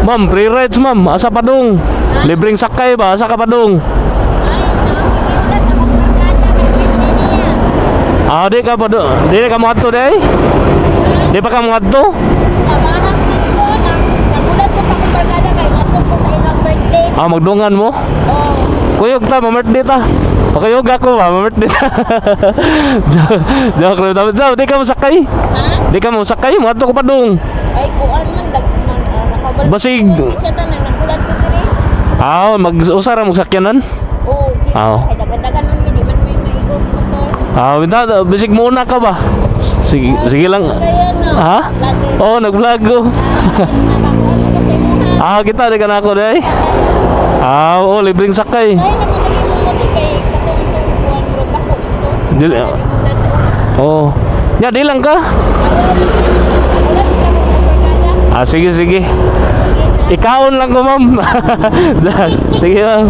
Ma'am, free rides ma'am. Asa Padung? Libreng sakay ba? Asa ka Padung? Ah, di ka Padung. Di ka mo adto day? Di pa ka mo adto? Ah, magdungan mo? Kuyog ta, ma-birthday ta. Pakayog ako ba, ma-birthday ta. Joke lang. Di ka mo sakay? Di ka mo sakay? Mo adto ko Padung. Ay, kuan man nakabalik. Basig. Siya tanan nagulat ko diri. Ah, mag-usara mo sakyanan? Oo, Ah. ay dagan-dagan man di man may maigog motor. Ah, binta, bisig muna ka ba? Sige, sige lang. Kaya no. Ha? Lagi. Oh, nag-vlog ko. Nakakuan ko sa imo ha. Ah, kita di ka na ako day. Ah, oh, libreng sakay. Ay naman lagi mo motor kay katong ito kuan bro dako ito. Dili. Oh. Ya, di lang ka. Nagulat ka mo motor kada. Ah, sige, sige. Ikaon lang ko, ma'am. Sige, ma'am.